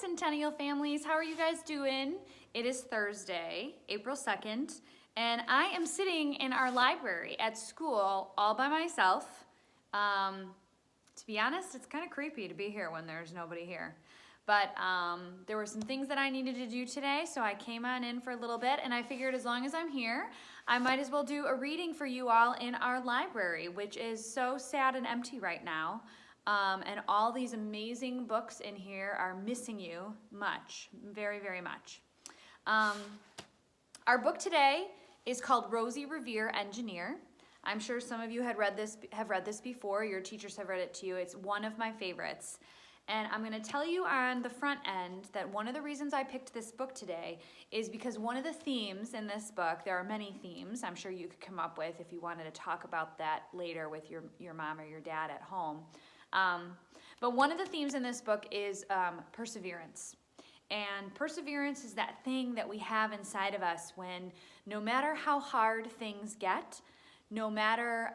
Centennial families. How are you guys doing? It is Thursday, April 2nd, and I am sitting in our library at school all by myself. To be honest, it's kind of creepy to be here when there's nobody here. But there were some things that I needed to do today, so I came on in for a little bit, and I figured as long as I'm here, I might as well do a reading for you all in our library, which is so sad and empty right now. And all these amazing books in here are missing you much, very, very much. Our book today is called Rabe Reading, Engineer. I'm sure some of you have read this before. Your teachers have read it to you. It's one of my favorites. And I'm going to tell you on the front end that one of the reasons I picked this book today is because one of the themes in this book, there are many themes I'm sure you could come up with if you wanted to talk about that later with your mom or your dad at home. But one of the themes in this book is perseverance. And perseverance is that thing that we have inside of us when no matter how hard things get, no matter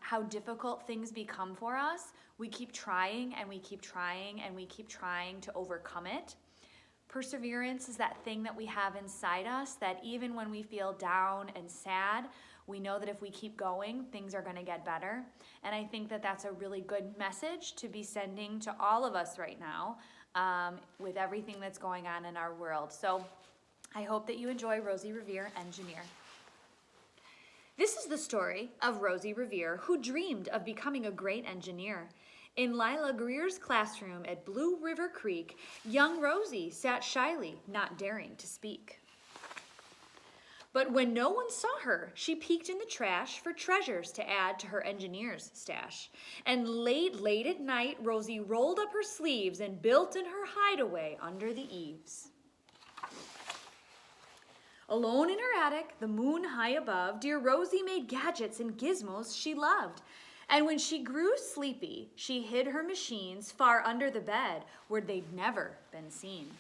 how difficult things become for us, we keep trying and we keep trying and we keep trying to overcome it. Perseverance is that thing that we have inside us that even when we feel down and sad, we know that if we keep going, things are going to get better. And I think that that's a really good message to be sending to all of us right now with everything that's going on in our world. So I hope that you enjoy Rabe Reading, Engineer. This is the story of Rabe Reading, who dreamed of becoming a great engineer. In Lila Greer's classroom at Blue River Creek, young Rosie sat shyly, not daring to speak. But when no one saw her, she peeked in the trash for treasures to add to her engineer's stash. And late at night, Rosie rolled up her sleeves and built in her hideaway under the eaves. Alone in her attic, the moon high above, dear Rosie made gadgets and gizmos she loved. And when she grew sleepy, she hid her machines far under the bed where they'd never been seen.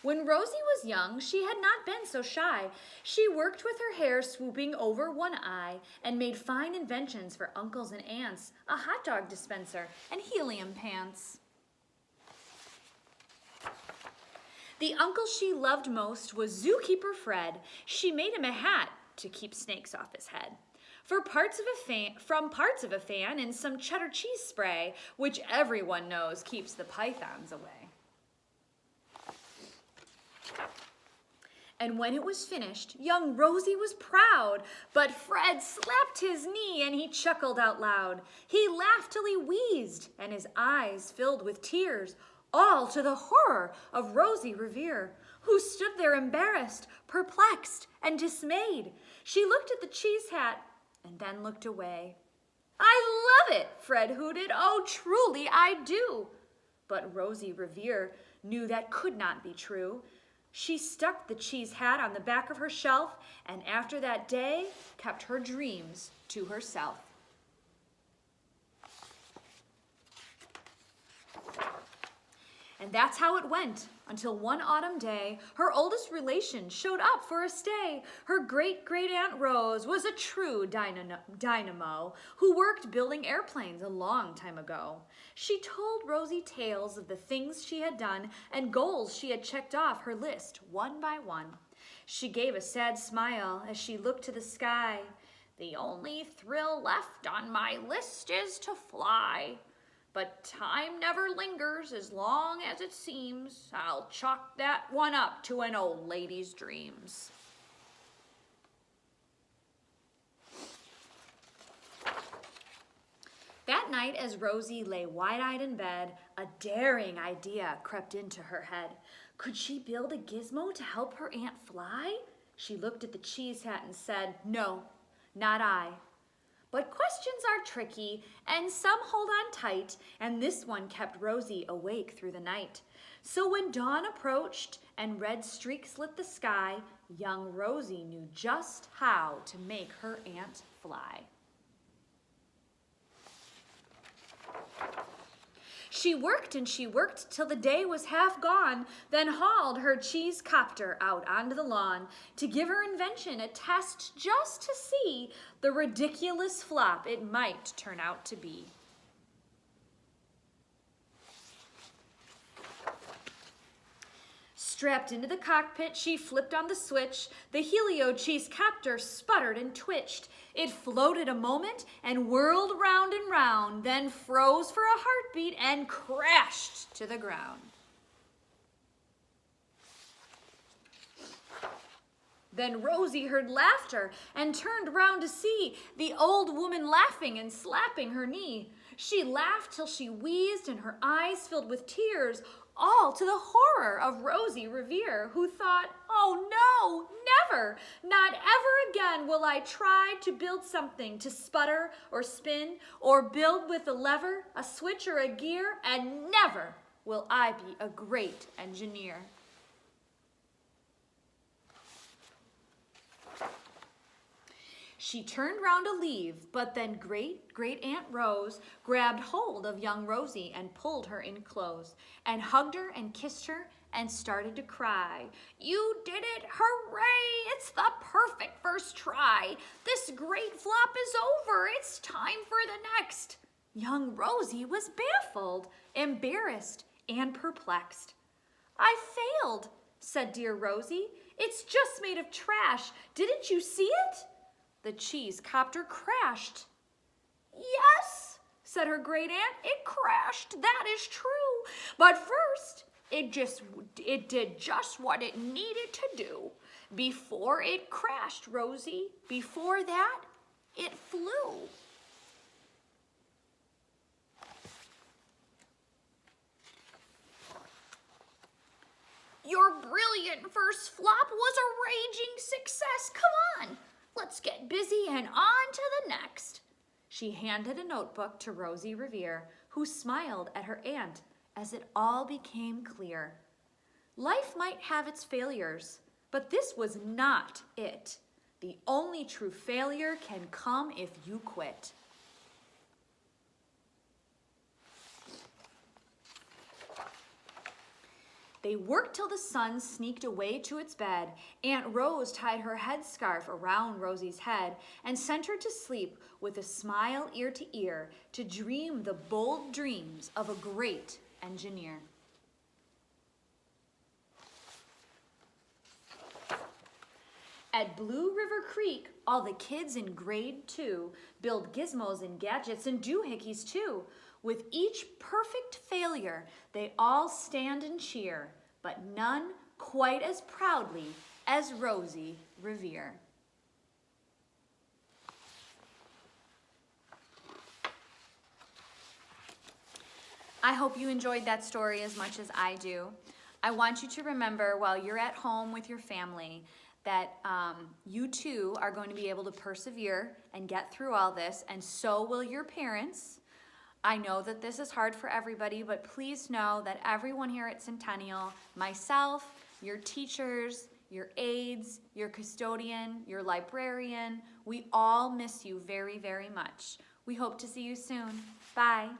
When Rosie was young, she had not been so shy. She worked with her hair swooping over one eye and made fine inventions for uncles and aunts, a hot dog dispenser and helium pants. The uncle she loved most was Zookeeper Fred. She made him a hat to keep snakes off his head. From parts of a fan and some cheddar cheese spray, which everyone knows keeps the pythons away. And when it was finished, young Rosie was proud, but Fred slapped his knee and he chuckled out loud. He laughed till he wheezed and his eyes filled with tears, all to the horror of Rabe Reading, who stood there embarrassed, perplexed, and dismayed. She looked at the cheese hat and then looked away. "I love it," Fred hooted. "Oh, truly I do." But Rabe Reading knew that could not be true. She stuck the cheese hat on the back of her shelf and after that day kept her dreams to herself. And that's how it went until one autumn day, her oldest relation showed up for a stay. Her great-great-aunt Rose was a true dynamo who worked building airplanes a long time ago. She told Rosie tales of the things she had done and goals she had checked off her list one by one. She gave a sad smile as she looked to the sky. "The only thrill left on my list is to fly. But time never lingers as long as it seems. I'll chalk that one up to an old lady's dreams." That night, as Rosie lay wide-eyed in bed, a daring idea crept into her head. Could she build a gizmo to help her aunt fly? She looked at the cheese hat and said, "No, not I." But questions are tricky, and some hold on tight, and this one kept Rosie awake through the night. So when dawn approached and red streaks lit the sky, young Rosie knew just how to make her aunt fly. She worked and she worked till the day was half gone, then hauled her cheese copter out onto the lawn to give her invention a test just to see the ridiculous flop it might turn out to be. Strapped into the cockpit, she flipped on the switch. The helio-cheese copter sputtered and twitched. It floated a moment and whirled round and round, then froze for a heartbeat and crashed to the ground. Then Rosie heard laughter and turned round to see the old woman laughing and slapping her knee. She laughed till she wheezed and her eyes filled with tears, all to the horror of Rosie Revere, who thought, "Oh no, never, not ever again will I try to build something to sputter or spin or build with a lever, a switch, or a gear, and never will I be a great engineer." She turned round to leave, but then Great-Aunt Rose grabbed hold of young Rosie and pulled her in close and hugged her and kissed her and started to cry. "You did it! Hooray! It's the perfect first try! This great flop is over! It's time for the next!" Young Rosie was baffled, embarrassed, and perplexed. "I failed," said dear Rosie. "It's just made of trash. Didn't you see it?" The cheese copter crashed. "Yes," said her great aunt, "it crashed, that is true. But first, it did just what it needed to do. Before it crashed, Rosie, before that, it flew." "Your brilliant first flop was a raging success. Come on, let's get busy and on to the next." She handed a notebook to Rosie Revere, who smiled at her aunt as it all became clear. Life might have its failures, but this was not it. The only true failure can come if you quit. They worked till the sun sneaked away to its bed. Aunt Rose tied her headscarf around Rosie's head and sent her to sleep with a smile ear to ear to dream the bold dreams of a great engineer. At Blue River Creek, all the kids in grade 2 build gizmos and gadgets and doohickeys too. With each perfect failure, they all stand and cheer, but none quite as proudly as Rosie Revere. I hope you enjoyed that story as much as I do. I want you to remember while you're at home with your family that you too are going to be able to persevere and get through all this, and so will your parents. I know that this is hard for everybody, but please know that everyone here at Centennial, myself, your teachers, your aides, your custodian, your librarian, we all miss you very, very much. We hope to see you soon. Bye.